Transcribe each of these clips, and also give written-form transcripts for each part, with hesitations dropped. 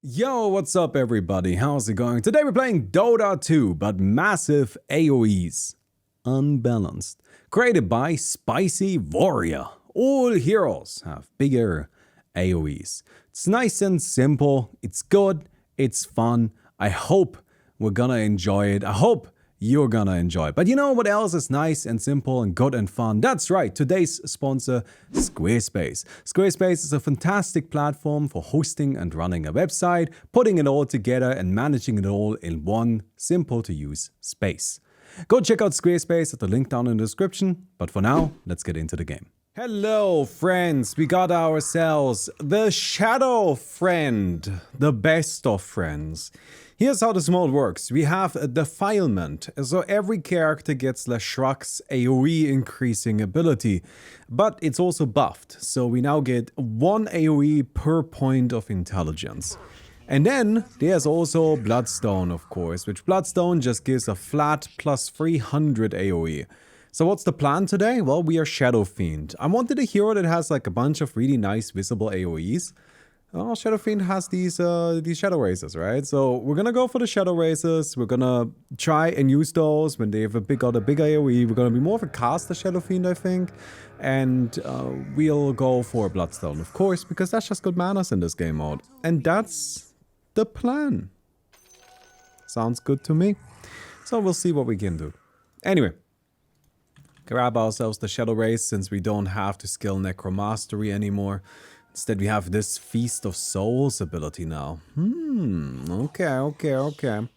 Yo, what's up everybody? How's it going? Today we're playing Dota 2, but massive AOEs. Unbalanced. Created by Spicy Warrior. All heroes have bigger AOEs. It's nice and simple. It's good. It's fun. I hope we're gonna enjoy it. I hope you're gonna enjoy it. But you know what else is nice and simple and good and fun? That's right, today's sponsor, Squarespace. Squarespace is a fantastic platform for hosting and running a website, putting it all together and managing it all in one simple to use space. Go check out Squarespace at the link down in the description, but for now, let's get into the game. Hello friends, we got ourselves the Shadow Friend, the best of friends. Here's how this mode works. We have a defilement, so every character gets Leshruk's AOE increasing ability, but it's also buffed, so we now get 1 AOE per point of intelligence. And then there's also Bloodstone, of course, which Bloodstone just gives a flat plus 300 AOE. So what's the plan today? Well, we are Shadow Fiend. I wanted a hero that has like a bunch of really nice visible AOEs. Oh, Shadow Fiend has these Shadow Razors, right? So we're gonna go for the Shadow Razors. We're gonna try and use those when they have got a big AOE. We're gonna be more of a caster Shadow Fiend, I think. And we'll go for Bloodstone, of course, because that's just good manas in this game mode. And that's the plan. Sounds good to me. So we'll see what we can do. Anyway. Grab ourselves the Shadow Race since we don't have to skill Necromastery anymore. Instead we have this Feast of Souls ability now. Okay.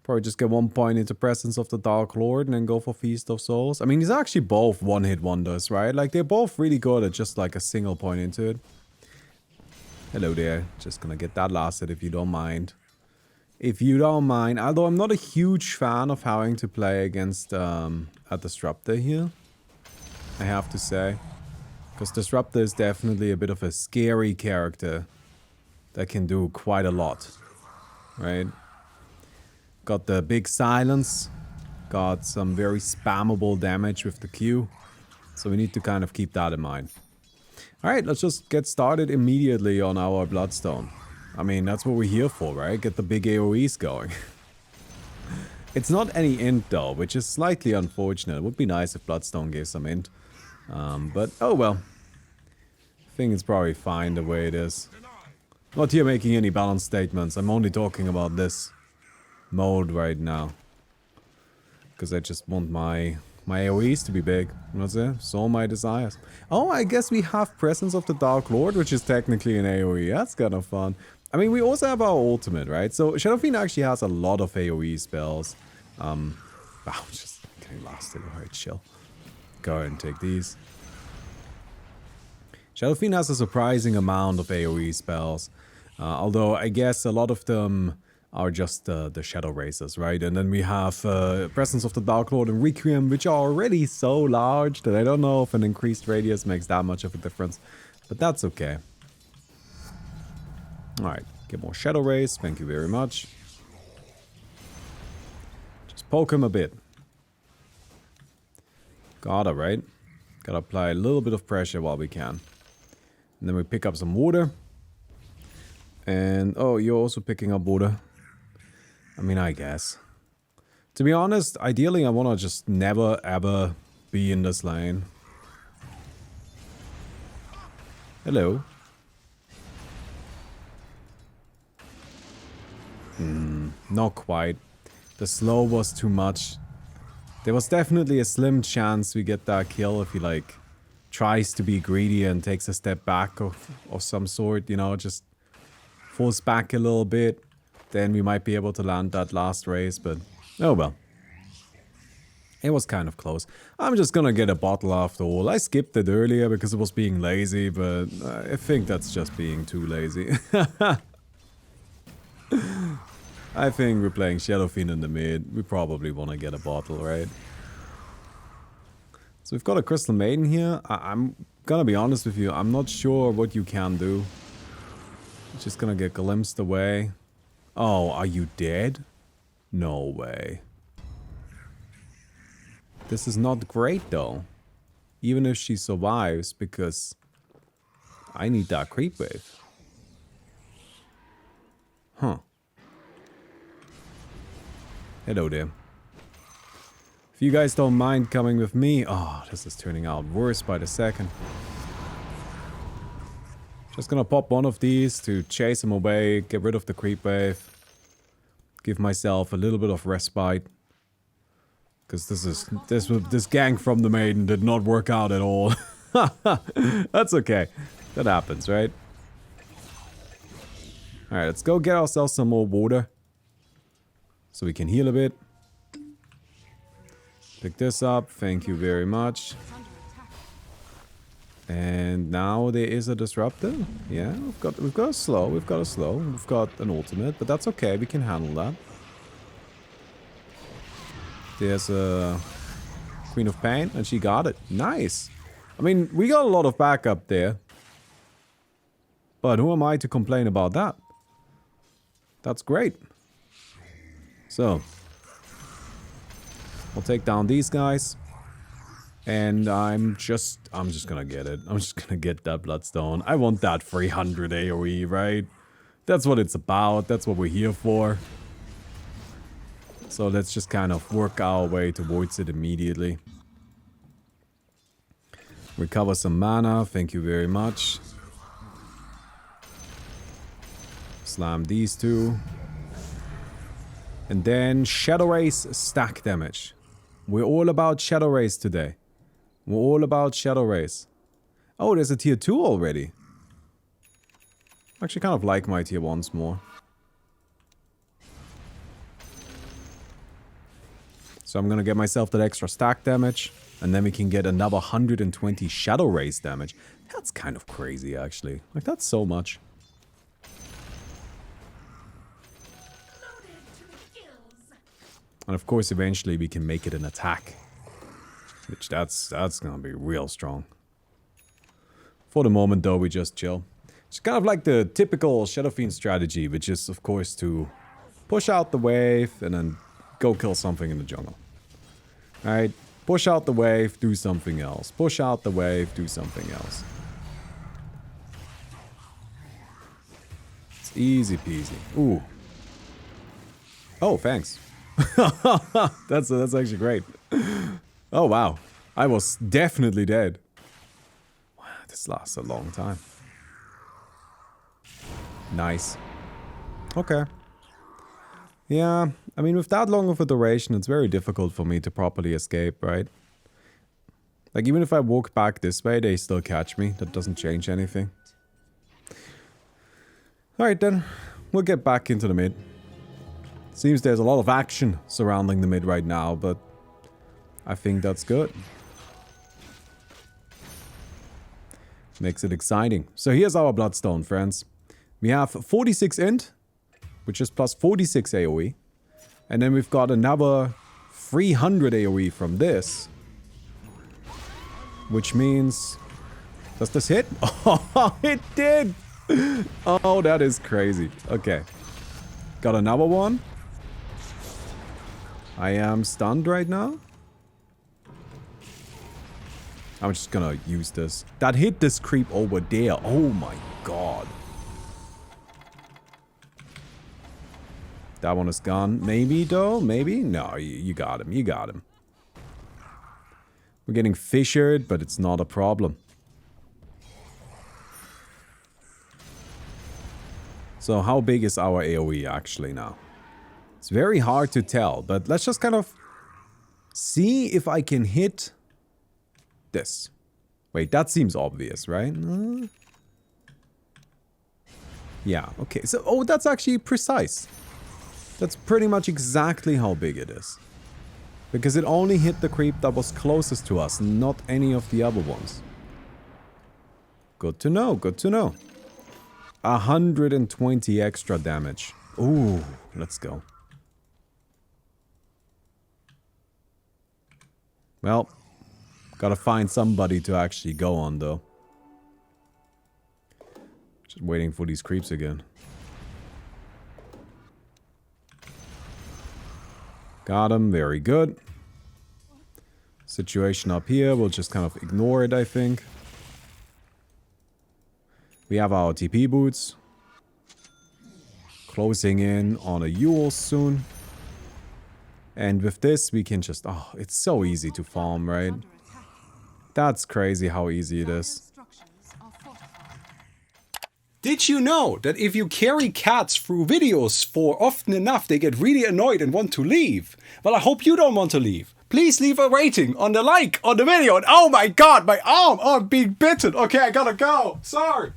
Probably just get 1 point into Presence of the Dark Lord and then go for Feast of Souls. I mean, these are actually both one-hit wonders, right? Like, they're both really good at just like a single point into it. Hello there. Just gonna get that last hit if you don't mind. If you don't mind, although I'm not a huge fan of having to play against a Disruptor here, I have to say. Because Disruptor is definitely a bit of a scary character that can do quite a lot, right? Got the big silence, got some very spammable damage with the Q, so we need to kind of keep that in mind. Alright, let's just get started immediately on our Bloodstone. I mean, that's what we're here for, right? Get the big AoEs going. It's not any int though, which is slightly unfortunate. It would be nice if Bloodstone gave some int. But, oh well. I think it's probably fine the way it is. Not here making any balanced statements. I'm only talking about this mode right now. Because I just want my AoEs to be big. That's it. So my desires. Oh, I guess we have Presence of the Dark Lord, which is technically an AoE. That's kind of fun. I mean, we also have our ultimate, right? So Shadow Fiend actually has a lot of AoE spells. Wow, just getting last hit. Alright, chill. Go ahead and take these. Shadow Fiend has a surprising amount of AoE spells. Although I guess a lot of them are just the Shadow Razors, right? And then we have Presence of the Dark Lord and Requiem, which are already so large that I don't know if an increased radius makes that much of a difference. But that's okay. Alright, get more Shadow Rays, thank you very much. Just poke him a bit. Gotta, right? Gotta apply a little bit of pressure while we can. And then we pick up some water. And, oh, you're also picking up water. I mean, I guess. To be honest, ideally I wanna just never ever be in this lane. Hello. Not quite. The slow was too much. There was definitely a slim chance we get that kill if he like tries to be greedy and takes a step back of some sort, you know, just falls back a little bit. Then we might be able to land that last race, but oh well. It was kind of close. I'm just gonna get a bottle after all. I skipped it earlier because it was being lazy, but I think that's just being too lazy. I think we're playing Shadow Fiend in the mid. We probably want to get a bottle, right? So we've got a Crystal Maiden here. I'm gonna be honest with you. I'm not sure what you can do. Just gonna get glimpsed away. Oh, are you dead? No way. This is not great though. Even if she survives, because I need that creep wave. Huh. Hello there. If you guys don't mind coming with me... Oh, this is turning out worse by the second. Just gonna pop one of these to chase him away, get rid of the creep wave. Give myself a little bit of respite. Because this gang from the maiden did not work out at all. That's okay. That happens, right? Alright, let's go get ourselves some more water. So we can heal a bit. Pick this up, thank you very much. And now there is a disruptor. Yeah, we've got a slow, we've got an ultimate, but that's okay, we can handle that. There's a Queen of Pain, and she got it. Nice! I mean, we got a lot of backup there. But who am I to complain about that? That's great. So, we'll take down these guys. And I'm just gonna get it. I'm just gonna get that Bloodstone. I want that 300 AOE, right? That's what it's about. That's what we're here for. So let's just kind of work our way towards it immediately. Recover some mana. Thank you very much. Slam these two. And then Shadow Race stack damage. We're all about Shadow Race today. We're all about Shadow Race. Oh, there's a tier 2 already. I actually kind of like my tier 1s more. So I'm gonna get myself that extra stack damage. And then we can get another 120 Shadow Race damage. That's kind of crazy, actually. Like, that's so much. And of course, eventually we can make it an attack. Which that's gonna be real strong. For the moment, though, we just chill. It's kind of like the typical Shadow Fiend strategy, which is, of course, to push out the wave and then go kill something in the jungle. Alright? Push out the wave, do something else. Push out the wave, do something else. It's easy peasy. Ooh. Oh, thanks. That's actually great. Oh, wow. I was definitely dead. Wow, this lasts a long time. Nice. Okay. Yeah, I mean, with that long of a duration, it's very difficult for me to properly escape, right? Like, even if I walk back this way, they still catch me. That doesn't change anything. Alright then, we'll get back into the mid. Seems there's a lot of action surrounding the mid right now, but I think that's good. Makes it exciting. So here's our Bloodstone, friends. We have 46 int, which is plus 46 AOE. And then we've got another 300 AOE from this. Which means... Does this hit? Oh, it did! Oh, that is crazy. Okay. Got another one. I am stunned right now. I'm just gonna use this. That hit this creep over there. Oh my god. That one is gone. Maybe, though? Maybe? No, you got him. You got him. We're getting fissured, but it's not a problem. So how big is our AoE actually now? It's very hard to tell, but let's just kind of see if I can hit this. Wait, that seems obvious, right? Yeah, okay. So, oh, that's actually precise. That's pretty much exactly how big it is. Because it only hit the creep that was closest to us, not any of the other ones. Good to know, good to know. 120 extra damage. Ooh, let's go. Well, gotta find somebody to actually go on, though. Just waiting for these creeps again. Got him, very good. Situation up here, we'll just kind of ignore it, I think. We have our TP boots. closing in on a Yule soon. And with this, we can just... Oh, it's so easy to farm, right? That's crazy how easy it is. Did you know that if you carry cats through videos for often enough, they get really annoyed and want to leave? Well, I hope you don't want to leave. Please leave a rating on the like on the video. And oh my god, my arm! Oh, I'm being bitten. Okay, I gotta go. Sorry.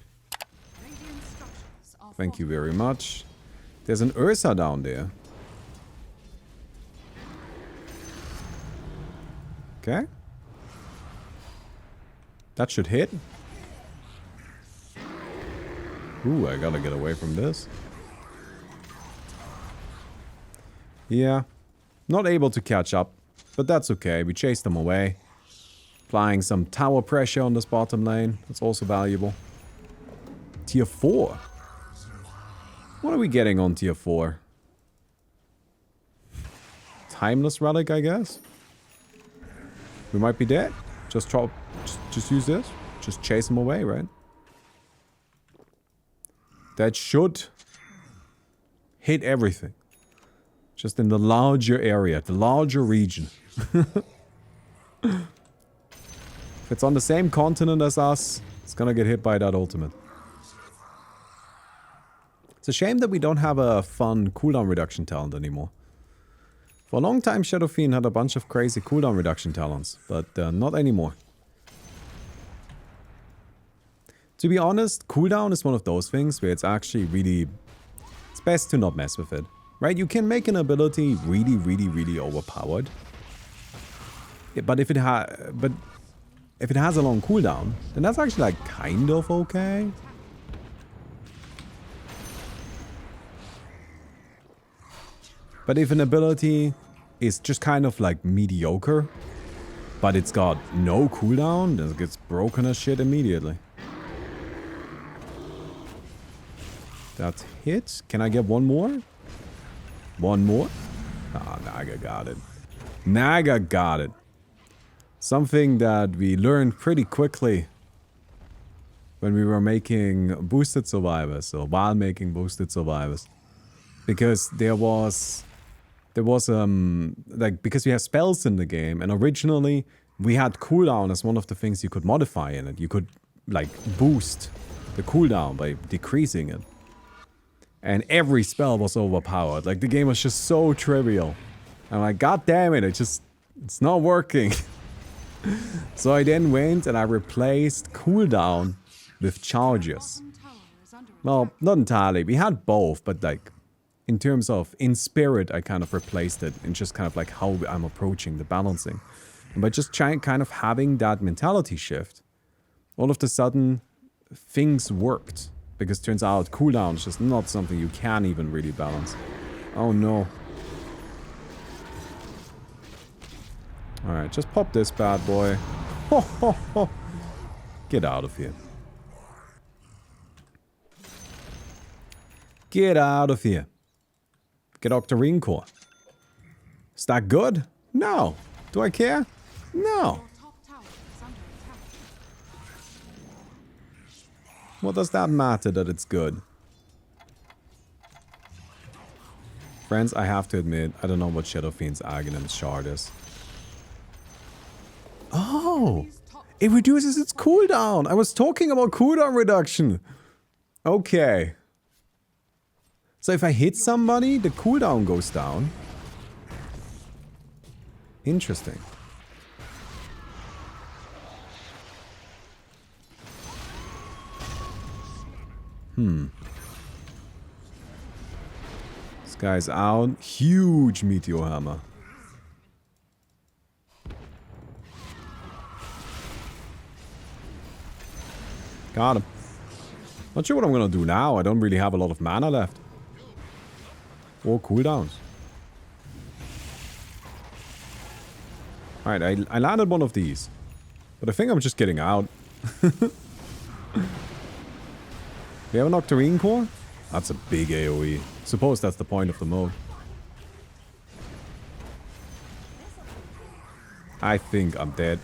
Thank you very much. There's an Ursa down there. Okay. That should hit. Ooh, I gotta get away from this. Yeah. Not able to catch up. But that's okay. We chased them away. Applying some tower pressure on this bottom lane. That's also valuable. Tier 4. What are we getting on tier 4? Timeless relic, I guess? We might be dead. Just use this. Just chase them away, right? That should hit everything. Just in the larger area, the larger region. If it's on the same continent as us, it's gonna get hit by that ultimate. It's a shame that we don't have a fun cooldown reduction talent anymore. For a long time, Shadow Fiend had a bunch of crazy cooldown reduction talents, but not anymore. To be honest, cooldown is one of those things where it's actually really... It's best to not mess with it. Right? You can make an ability really, really, really overpowered. Yeah, but if it has a long cooldown, then that's actually like kind of okay. But if an ability is just kind of like mediocre, but it's got no cooldown, then it gets broken as shit immediately. That hit. Can I get one more? One more? Ah, Naga got it. Naga got it. Something that we learned pretty quickly when we were making boosted survivors, or while making boosted survivors. Because there was like, because we have spells in the game, and originally we had cooldown as one of the things you could modify in it. You could, like, boost the cooldown by decreasing it. And every spell was overpowered. Like, the game was just so trivial. I'm like, god damn it, it's not working. So I then went and I replaced cooldown with charges. Well, not entirely. We had both, but like, in terms of, in spirit, I kind of replaced it in just kind of like how I'm approaching the balancing. And by just kind of having that mentality shift, all of a sudden, things worked. Because it turns out cooldown is just not something you can even really balance. Oh no. Alright, just pop this bad boy. Ho, ho, ho. Get out of here. Get out of here. Get Octarine Core. Is that good? No. Do I care? No. What does that matter that it's good? Friends, I have to admit, I don't know what Shadow Fiend's Aghanim shard is. Oh! It reduces its cooldown! I was talking about cooldown reduction! Okay. So if I hit somebody, the cooldown goes down. Interesting. This guy's out. Huge meteor hammer. Got him. Not sure what I'm gonna do now. I don't really have a lot of mana left. Or cooldowns. Alright, I landed one of these. But I think I'm just getting out. We have an Octarine Core? That's a big AOE. Suppose that's the point of the mode. I think I'm dead.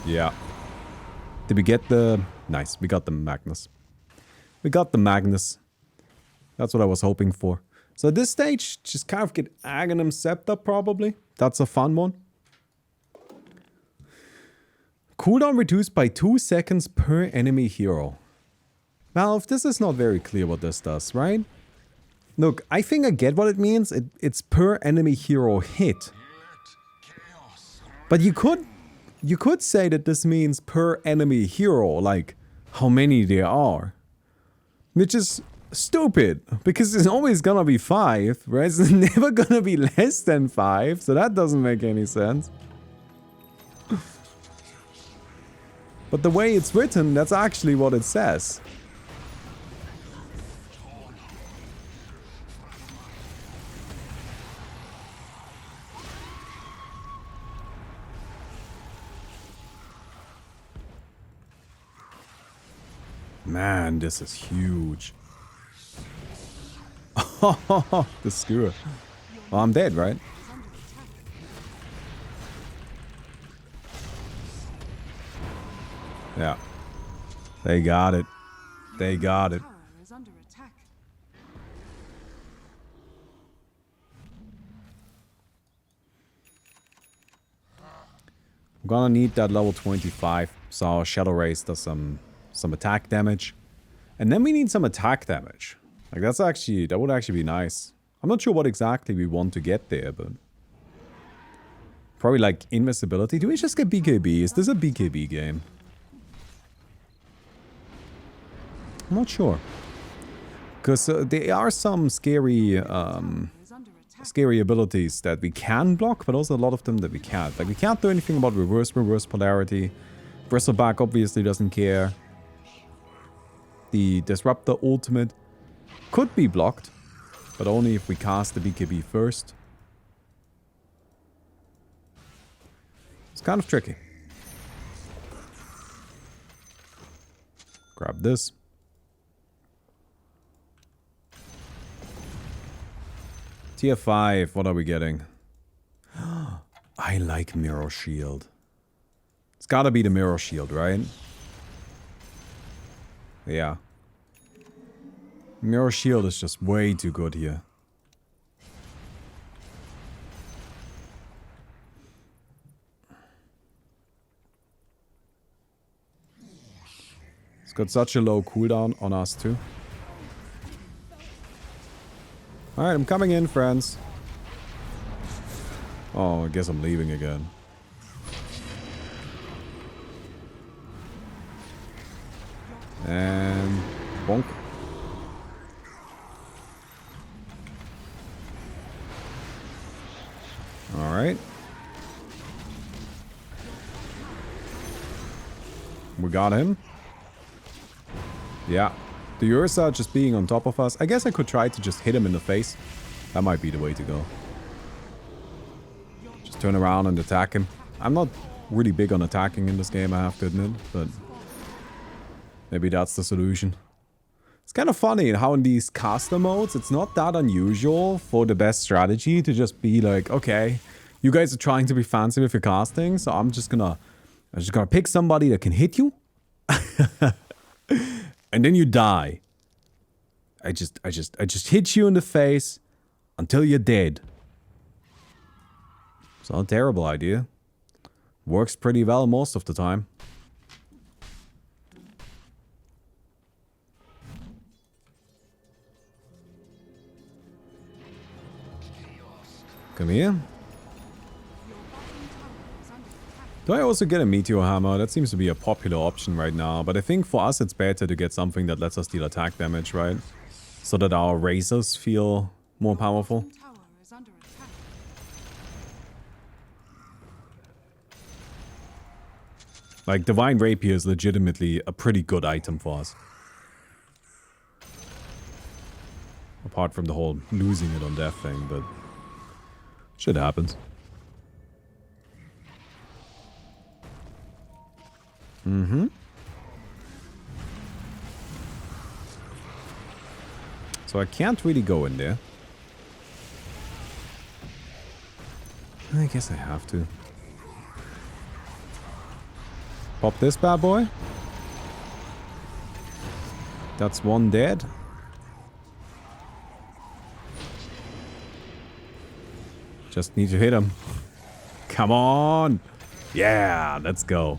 Yeah. Did we get the... Nice, we got the Magnus. We got the Magnus. That's what I was hoping for. So at this stage, just kind of get Aghanim Scepter probably. That's a fun one. Cooldown reduced by 2 seconds per enemy hero. Well, this is not very clear what this does, right? Look, I think I get what it means. It's per enemy hero hit. But you could say that this means per enemy hero, like how many there are. Which is stupid, because it's always gonna be 5, right? It's never gonna be less than 5, so that doesn't make any sense. But the way it's written, that's actually what it says. Man, this is huge. Oh, the skewer. Well, I'm dead, right? Yeah. They got it. They got it. I'm gonna need that level 25, so Shadow Race does some attack damage. And then we need some attack damage. Like that would actually be nice. I'm not sure what exactly we want to get there, but... Probably like invisibility. Do we just get BKB? Is this a BKB game? I'm not sure. Because there are some scary abilities that we can block, but also a lot of them that we can't. Like we can't do anything about reverse polarity. Bristleback obviously doesn't care. The Disruptor ultimate could be blocked, but only if we cast the BKB first. It's kind of tricky. Grab this. Tier 5, what are we getting? I like Mirror Shield. It's gotta be the Mirror Shield, right? Yeah. Mirror Shield is just way too good here. It's got such a low cooldown on us too. Alright, I'm coming in, friends. Oh, I guess I'm leaving again. And... bonk. Alright. We got him. Yeah. The Ursa just being on top of us. I guess I could try to just hit him in the face. That might be the way to go. Just turn around and attack him. I'm not really big on attacking in this game, I have to admit, but maybe that's the solution. It's kind of funny how in these caster modes, it's not that unusual for the best strategy to just be like, okay, you guys are trying to be fancy with your casting, so I'm just gonna pick somebody that can hit you. And then you die. I just hit you in the face until you're dead. It's not a terrible idea. Works pretty well most of the time. Come here. Do I also get a Meteor Hammer? That seems to be a popular option right now, but I think for us it's better to get something that lets us deal attack damage, right? So that our razors feel more powerful. Like, Divine Rapier is legitimately a pretty good item for us. Apart from the whole losing it on death thing, but shit happens. Mm-hmm. So I can't really go in there. I guess I have to. Pop this bad boy. That's one dead. Just need to hit him. Come on. Yeah, let's go.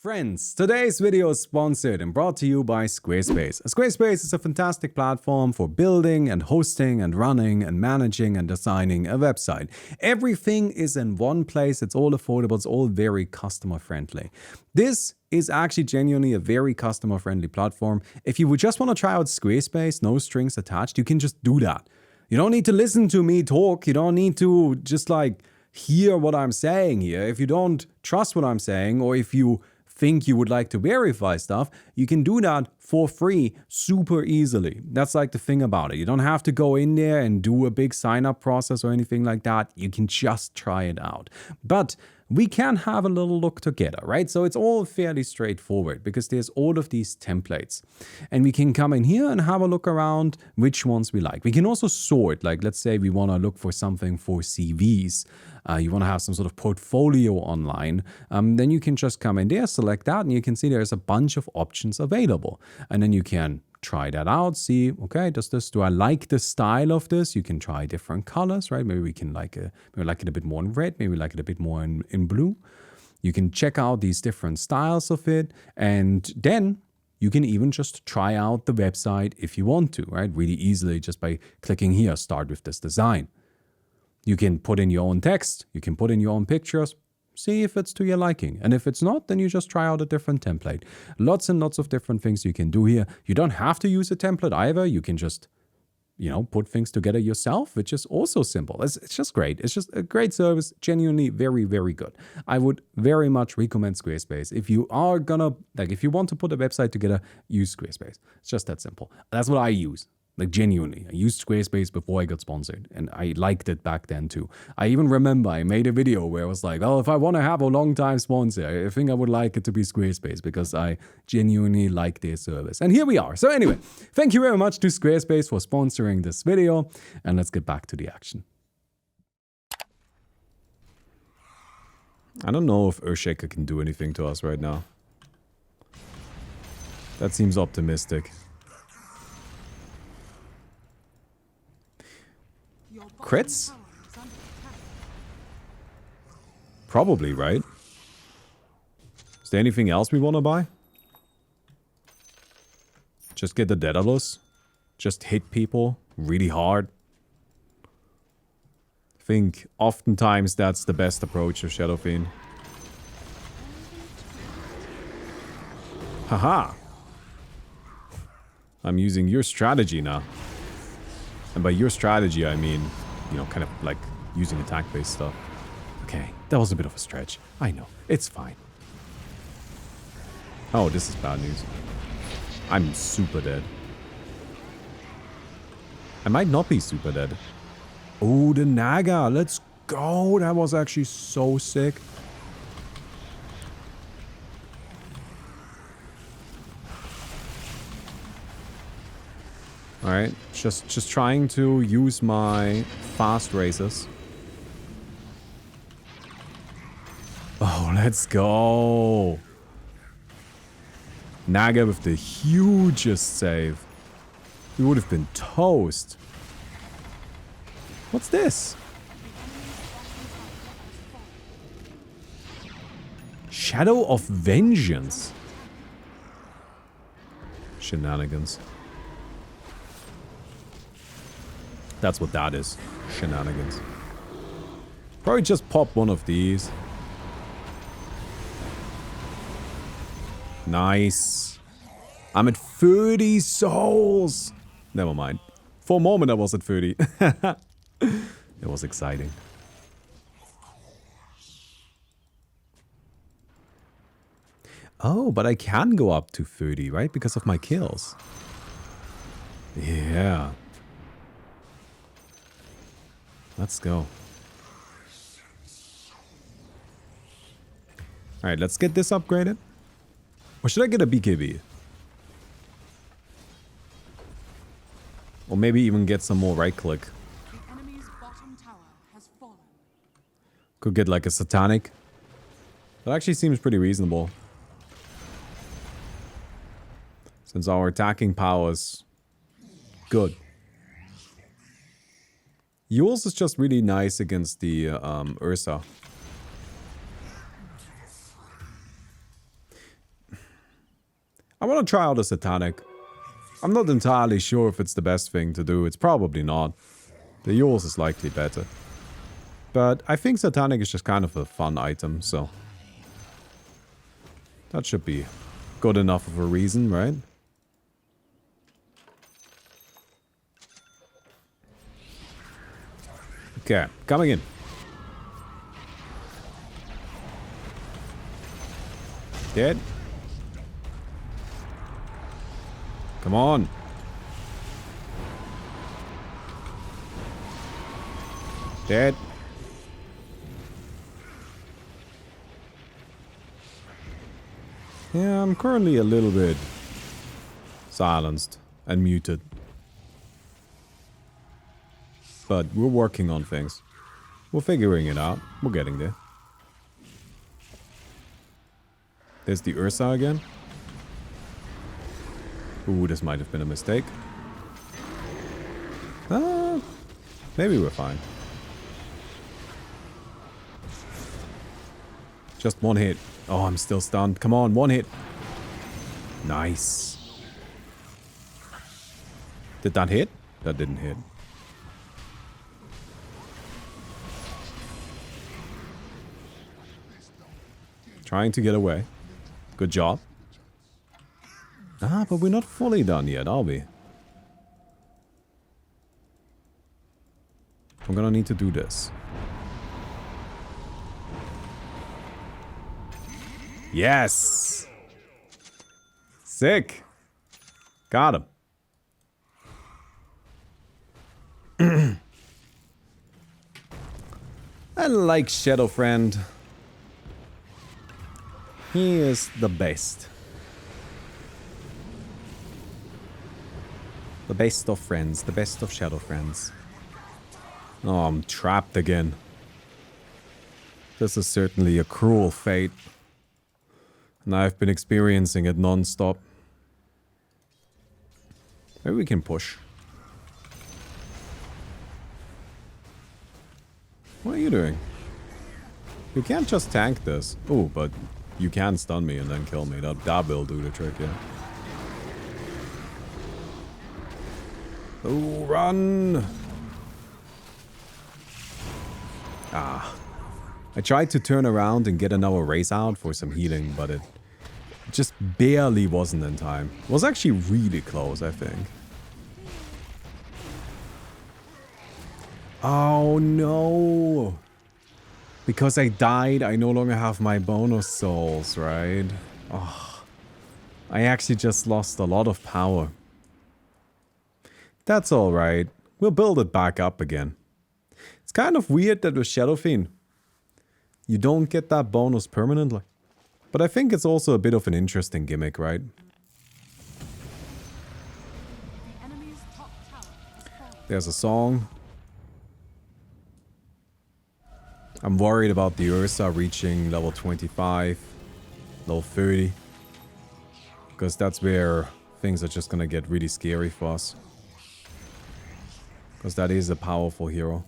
Friends, today's video is sponsored and brought to you by Squarespace. Squarespace is a fantastic platform for building and hosting and running and managing and designing a website. Everything is in one place, it's all affordable, it's all very customer friendly. This is actually genuinely a very customer friendly platform. If you would just want to try out Squarespace, no strings attached, you can just do that. You don't need to listen to me talk, you don't need to just like hear what I'm saying here. If you don't trust what I'm saying, or if you think you would like to verify stuff, you can do that for free super easily. That's like the thing about it. You don't have to go in there and do a big sign up process or anything like that. You can just try it out. But we can have a little look together, right? So it's all fairly straightforward because there's all of these templates. And we can come in here and have a look around which ones we like. We can also sort, like let's say we want to look for something for CVs. You want to have some sort of portfolio online. Then you can just come in there, select that, and you can see there's a bunch of options available. And then you can try that out, see, okay, do I like the style of this? You can try different colors, right? Maybe we can maybe like it a bit more in red, maybe like it a bit more in blue. You can check out these different styles of it, and then you can even just try out the website if you want to, right? Really easily just by clicking here, start with this design. You can put in your own text, you can put in your own pictures, see if it's to your liking. And if it's not, then you just try out a different template. Lots and lots of different things you can do here. You don't have to use a template either. You can just, put things together yourself, which is also simple. It's just great. It's just a great service, genuinely very, very good. I would very much recommend Squarespace. If you are gonna, if you want to put a website together, use Squarespace. It's just that simple. That's what I use. Like genuinely, I used Squarespace before I got sponsored, and I liked it back then too. I even remember I made a video where I was like, oh, if I want to have a long-time sponsor, I think I would like it to be Squarespace because I genuinely like their service. And here we are. So anyway, thank you very much to Squarespace for sponsoring this video, and let's get back to the action. I don't know if Earthshaker can do anything to us right now. That seems optimistic. Crits? Probably, right? Is there anything else we want to buy? Just get the Daedalus? Just hit people really hard? I think oftentimes that's the best approach of Shadow Fiend. Haha! I'm using your strategy now. And by your strategy, I mean, kind of like using attack-based stuff. Okay, that was a bit of a stretch. I know. It's fine. Oh, this is bad news. I'm super dead. I might not be super dead. Oh, the Naga. Let's go. That was actually so sick. Alright, just trying to use my fast races. Oh, let's go! Naga with the hugest save. We would have been toast. What's this? Shadow of Vengeance. Shenanigans. That's what that is. Shenanigans. Probably just pop one of these. Nice. I'm at 30 souls. Never mind. For a moment I was at 30. It was exciting. Oh, but I can go up to 30, right? Because of my kills. Yeah. Let's go. Alright, let's get this upgraded. Or should I get a BKB? Or maybe even get some more right click. Could get like a satanic. That actually seems pretty reasonable. Since our attacking power is good. Yule's is just really nice against the Ursa. I want to try out a satanic. I'm not entirely sure if it's the best thing to do. It's probably not. The Yule's is likely better. But I think satanic is just kind of a fun item, so... that should be good enough of a reason, right? Okay, coming in. Dead. Come on. Dead. Yeah, I'm currently a little bit silenced and muted. But we're working on things. We're figuring it out. We're getting there. There's the Ursa again. Ooh, this might have been a mistake. Maybe we're fine. Just one hit. Oh, I'm still stunned. Come on, one hit. Nice. Did that hit? That didn't hit. Trying to get away. Good job. Ah, but we're not fully done yet, are we? I'm gonna need to do this. Yes! Sick! Got him. I like Shadow Friend. He is the best. The best of friends. The best of Shadow Friends. Oh, I'm trapped again. This is certainly a cruel fate. And I've been experiencing it non-stop. Maybe we can push. What are you doing? You can't just tank this. Oh, but you can stun me and then kill me. That will do the trick, yeah. Oh, run! Ah. I tried to turn around and get another race out for some healing, but it just barely wasn't in time. It was actually really close, I think. Oh no! Because I died, I no longer have my bonus souls, right? Oh, I actually just lost a lot of power. That's alright. We'll build it back up again. It's kind of weird that with Shadow Fiend, you don't get that bonus permanently. But I think it's also a bit of an interesting gimmick, right? There's a song. I'm worried about the Ursa reaching level 25, level 30. Because that's where things are just gonna get really scary for us. Because that is a powerful hero.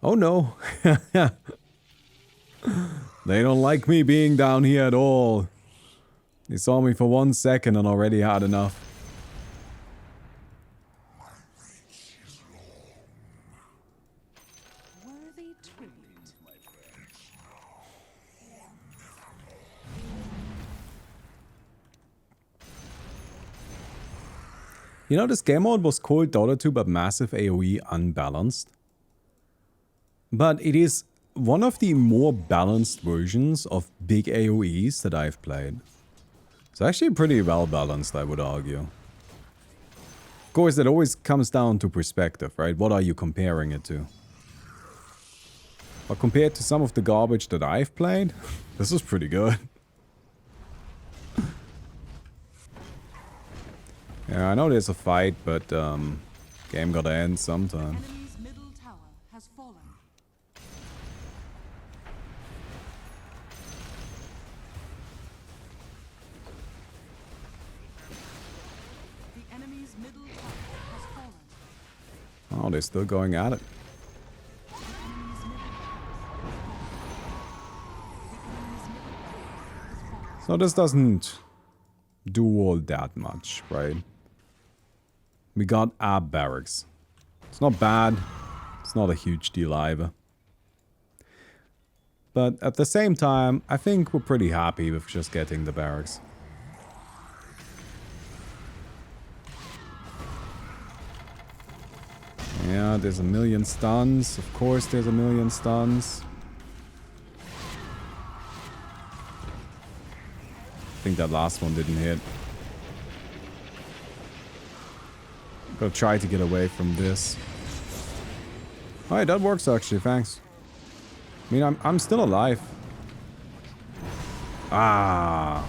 Oh no! They don't like me being down here at all. They saw me for 1 second and already had enough. You know, this game mode was called Dota 2 but massive AOE Unbalanced. But it is one of the more balanced versions of big AOEs that I've played. It's actually pretty well balanced, I would argue. Of course, it always comes down to perspective, right? What are you comparing it to? But compared to some of the garbage that I've played, this is pretty good. Yeah, I know there's a fight, but game gotta end sometime. they're still going at it. So this doesn't do all that much, right? We got our barracks. It's not bad. It's not a huge deal either. But at the same time, I think we're pretty happy with just getting the barracks. Yeah, there's a million stuns. Of course there's a million stuns. I think that last one didn't hit. Gotta try to get away from this. Alright, that works actually, thanks. I mean, I'm still alive. Ah.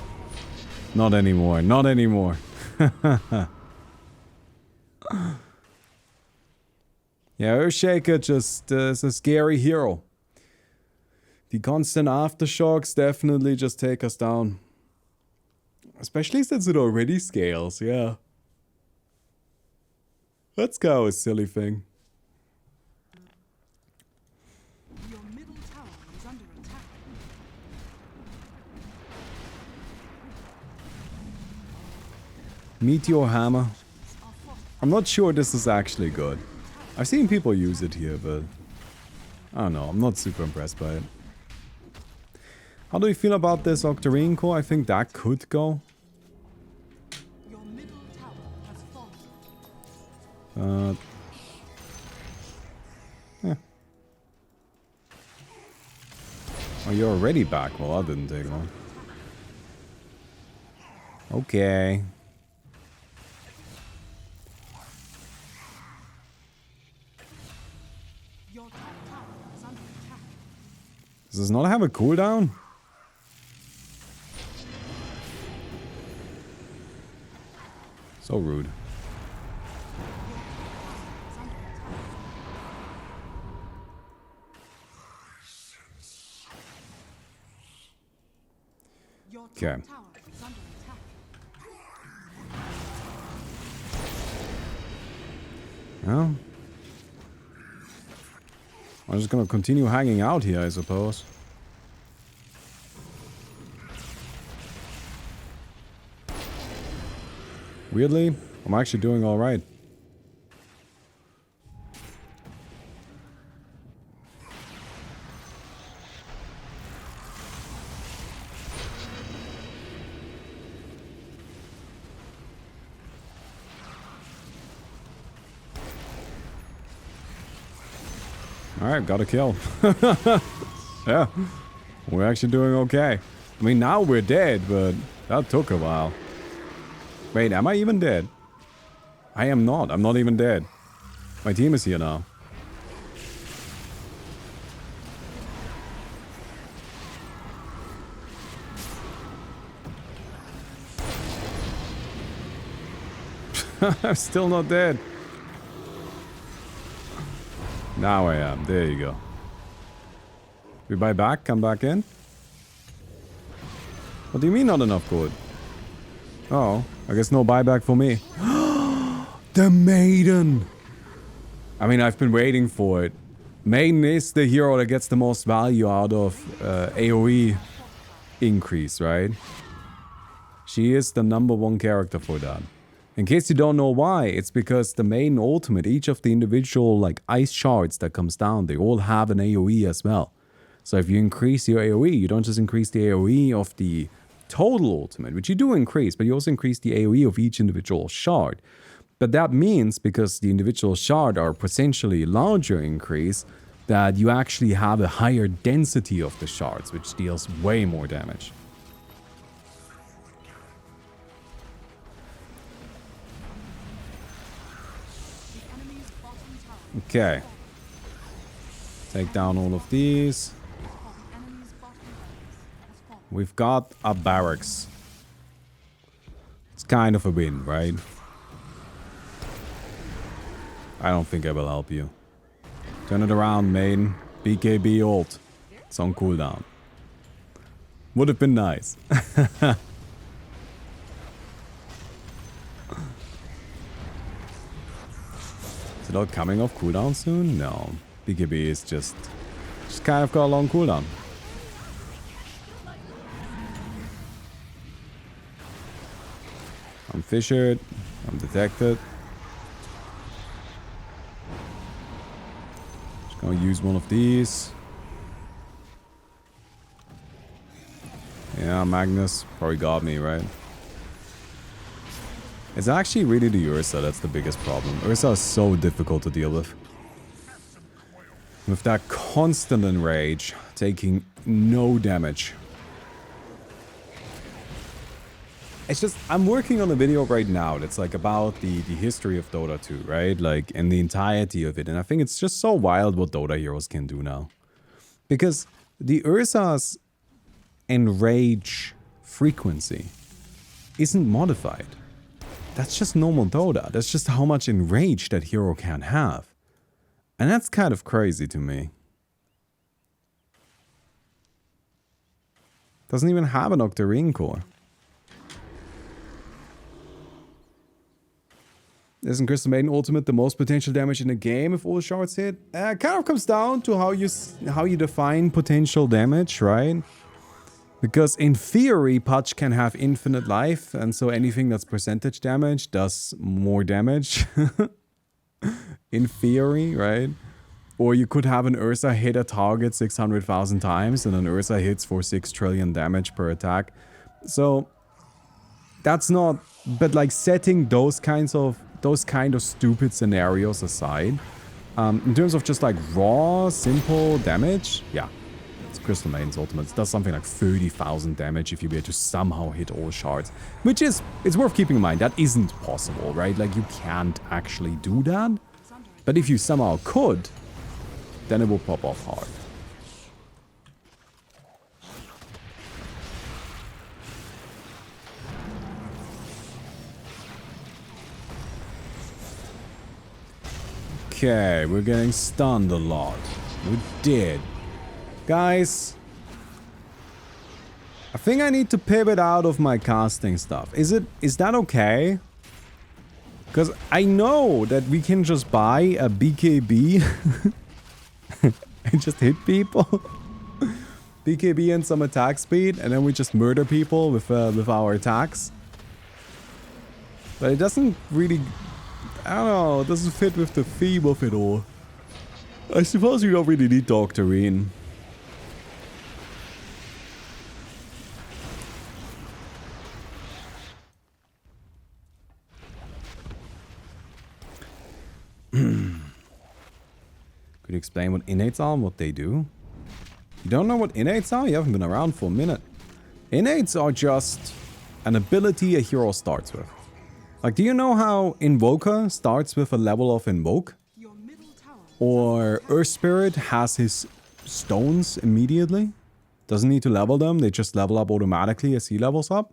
Not anymore, not anymore. Yeah, Earthshaker just is a scary hero. The constant aftershocks definitely just take us down. Especially since it already scales, yeah. That's kind of a silly thing. Your middle tower is under attack. Meteor Hammer. I'm not sure this is actually good. I've seen people use it here, but I don't know. I'm not super impressed by it. How do you feel about this Octarine core? I think that could go. Your middle tower has fallen. Yeah. Oh, you're already back. Well, that didn't take long. Okay. Your top tower is under attack. Does this not have a cooldown? So rude. Your top Okay. tower is under attack. Well, I'm just gonna continue hanging out here, I suppose. Weirdly, I'm actually doing alright. Alright, got a kill. Yeah, we're actually doing okay. I mean, now we're dead, but that took a while. Wait, am I even dead? I am not. I'm not even dead. My team is here now. I'm still not dead. Now I am. There you go. We buy back? Come back in? What do you mean not enough gold? Oh, I guess no buyback for me. The Maiden! I mean, I've been waiting for it. Maiden is the hero that gets the most value out of AOE increase, right? She is the #1 character for that. In case you don't know why, it's because the main ultimate, each of the individual like ice shards that comes down, they all have an AoE as well. So if you increase your AoE, you don't just increase the AoE of the total ultimate, which you do increase, but you also increase the AoE of each individual shard. But that means, because the individual shard are potentially larger increase, that you actually have a higher density of the shards, which deals way more damage. Okay. Take down all of these. We've got a barracks. It's kind of a win, right? I don't think I will help you. Turn it around, main. BKB ult. It's on cooldown. Would have been nice. Is it all coming off cooldown soon? No. BKB is just kind of got a long cooldown. I'm fissured. I'm detected. Just gonna use one of these. Yeah, Magnus probably got me, right? It's actually really the Ursa that's the biggest problem. Ursa is so difficult to deal with. With that constant enrage, taking no damage. It's just, I'm working on a video right now that's like about the history of Dota 2, right? Like, and the entirety of it. And I think it's just so wild what Dota heroes can do now. Because the Ursa's enrage frequency isn't modified. That's just normal Dota. That's just how much enrage that hero can have. And that's kind of crazy to me. Doesn't even have an Octarine core. Isn't Crystal Maiden Ultimate the most potential damage in the game if all shards hit? It kind of comes down to how you define potential damage, right? Because in theory, Putch can have infinite life, and so anything that's percentage damage does more damage. In theory, right? Or you could have an Ursa hit a target 600,000 times, and an Ursa hits for 6 trillion damage per attack. So that's not, but like setting those kind of stupid scenarios aside, in terms of just like raw, simple damage, yeah. Crystal Maiden's ultimate does something like 30,000 damage if you were to somehow hit all shards. Which is, it's worth keeping in mind, that isn't possible, right? Like, you can't actually do that. But if you somehow could, then it will pop off hard. Okay, we're getting stunned a lot. We did. Guys, I think I need to pivot out of my casting stuff. Is that okay? Because I know that we can just buy a BKB and just hit people. BKB and some attack speed, and then we just murder people with our attacks. But it doesn't really, I don't know, it doesn't fit with the theme of it all. I suppose we don't really need Octarine. Could you explain what innates are and what they do? You don't know what innates are? You haven't been around for a minute. Innates are just an ability a hero starts with. Like, do you know how Invoker starts with a level of Invoke? Or Earth Spirit has his stones immediately? Doesn't need to level them, they just level up automatically as he levels up?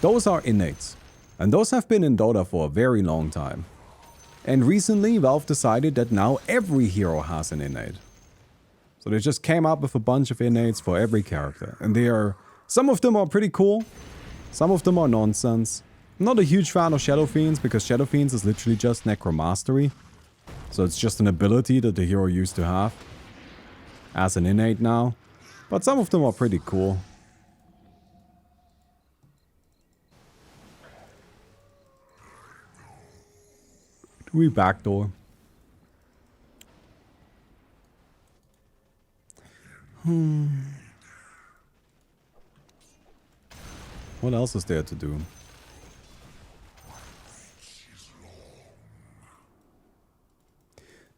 Those are innates. And those have been in Dota for a very long time. And recently, Valve decided that now every hero has an innate. So they just came up with a bunch of innates for every character. And they are, some of them are pretty cool. Some of them are nonsense. I'm not a huge fan of Shadow Fiends, because Shadow Fiends is literally just Necromastery. So it's just an ability that the hero used to have as an innate now. But some of them are pretty cool. We backdoor. What else is there to do?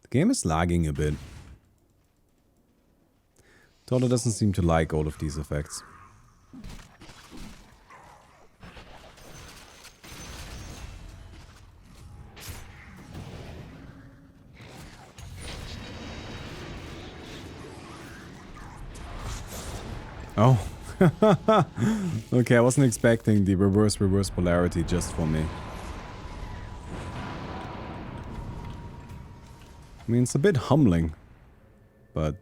The game is lagging a bit. Dota doesn't seem to like all of these effects. Oh. Okay, I wasn't expecting the reverse polarity just for me. I mean, it's a bit humbling, but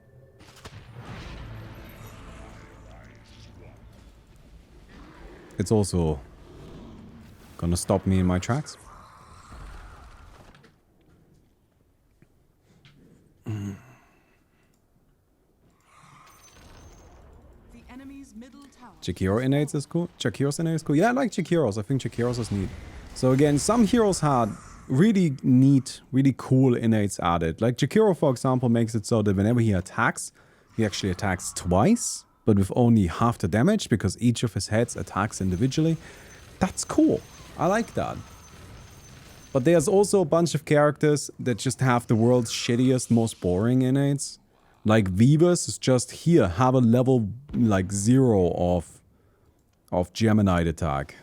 it's also gonna stop me in my tracks. enemy's middle tower. Jakiro innates is cool. Jakiro's innate is cool. Yeah, I like Jakiro's. I think Jakiro's is neat. So again, some heroes had really neat, really cool innates added. Like Jakiro, for example, makes it so that whenever he attacks, he actually attacks twice, but with only half the damage because each of his heads attacks individually. That's cool. I like that. But there's also a bunch of characters that just have the world's shittiest, most boring innates. Like Vivus is just here, have a level like 0 of Geminite attack.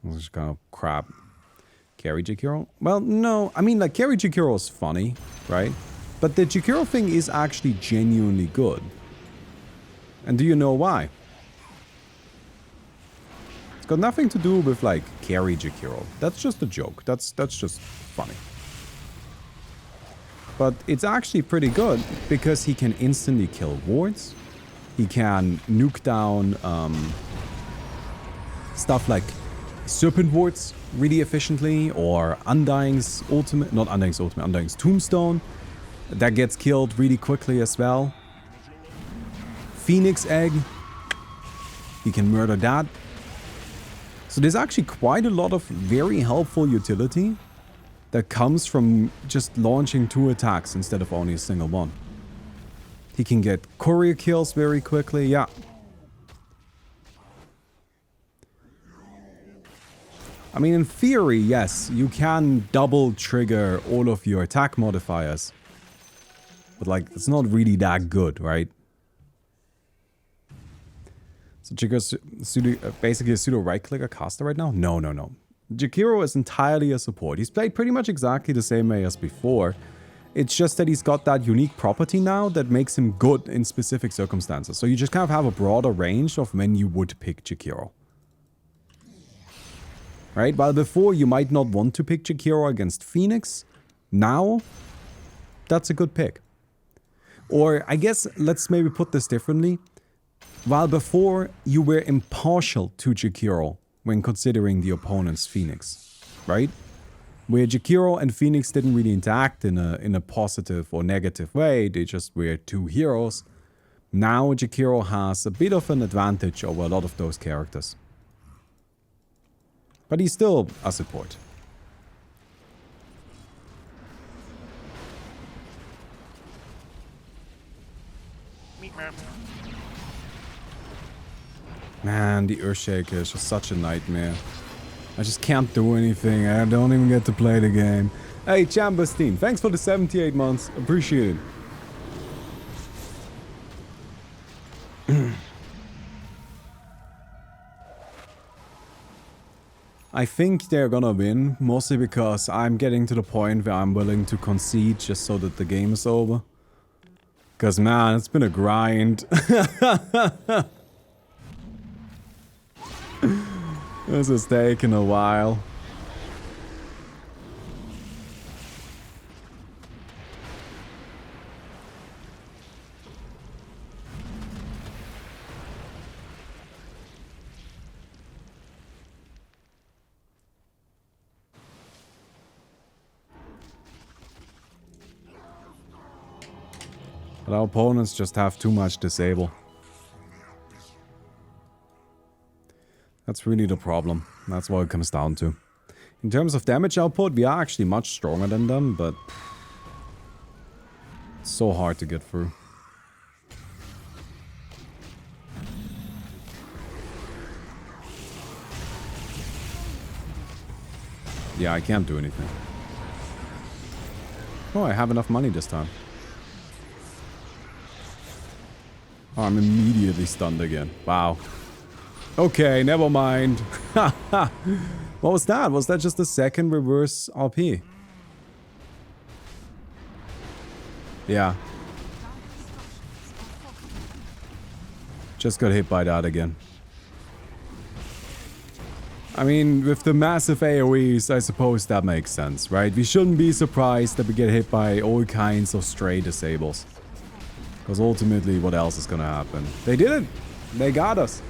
This is kind of crap. Carry Jakiro? Well, no. I mean, like, Carry Jakiro is funny, right? But the Jakiro thing is actually genuinely good. And do you know why? It's got nothing to do with, like, Carry Jakiro. That's just a joke. That's just funny. But it's actually pretty good because he can instantly kill wards. He can nuke down stuff like Serpent Wards really efficiently, or Undying's ultimate, not Undying's ultimate, Undying's Tombstone. That gets killed really quickly as well. Phoenix Egg. He can murder that. So there's actually quite a lot of very helpful utility that comes from just launching 2 attacks instead of only a single one. He can get courier kills very quickly, yeah. I mean, in theory, yes, you can double trigger all of your attack modifiers. But, like, it's not really that good, right? So Jakiro basically a pseudo right-clicker caster right now? No. Jakiro is entirely a support. He's played pretty much exactly the same way as before. It's just that he's got that unique property now that makes him good in specific circumstances. So you just kind of have a broader range of when you would pick Jakiro. Right? While before you might not want to pick Jakiro against Phoenix, now that's a good pick. Or I guess let's maybe put this differently. While before you were impartial to Jakiro when considering the opponent's Phoenix, right? Where Jakiro and Phoenix didn't really interact in a positive or negative way, they just were 2 heroes. Now Jakiro has a bit of an advantage over a lot of those characters. But he's still a support. Man, the Earthshaker is just such a nightmare. I just can't do anything. I don't even get to play the game. Hey, Chambastine, thanks for the 78 months. Appreciate it. I think they're gonna win, mostly because I'm getting to the point where I'm willing to concede just so that the game is over. Because, man, it's been a grind. This has taken a while. But our opponents just have too much disable. That's really the problem. That's what it comes down to. In terms of damage output, we are actually much stronger than them, but it's so hard to get through. Yeah, I can't do anything. Oh, I have enough money this time. Oh, I'm immediately stunned again. Wow. Okay, never mind. What was that? Was that just the second reverse RP? Yeah. Just got hit by that again. I mean, with the massive AOEs, I suppose that makes sense, right? We shouldn't be surprised that we get hit by all kinds of stray disables. Because ultimately, what else is gonna happen? They did it! They got us!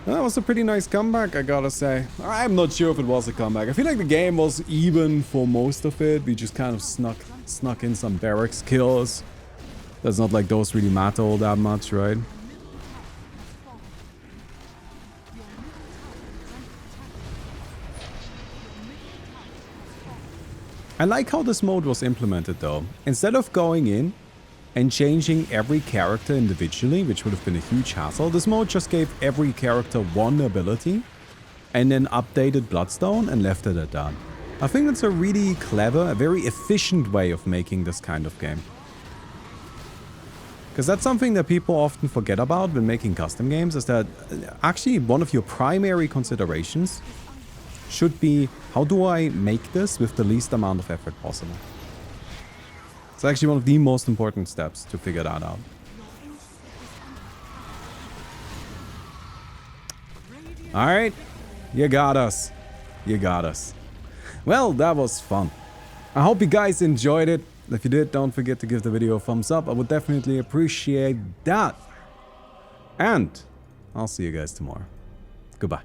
That was a pretty nice comeback, I gotta say. I'm not sure if it was a comeback. I feel like the game was even for most of it. We just kind of snuck in some barracks kills. That's not like those really matter all that much, right? I like how this mode was implemented though. Instead of going in and changing every character individually, which would have been a huge hassle, this mode just gave every character one ability and then updated Bloodstone and left it at that. I think that's a really clever, a very efficient way of making this kind of game. Because that's something that people often forget about when making custom games, is that actually one of your primary considerations should be, how do I make this with the least amount of effort possible? It's actually one of the most important steps to figure that out. Alright, you got us. You got us. Well, that was fun. I hope you guys enjoyed it. If you did, don't forget to give the video a thumbs up. I would definitely appreciate that. And I'll see you guys tomorrow. Goodbye.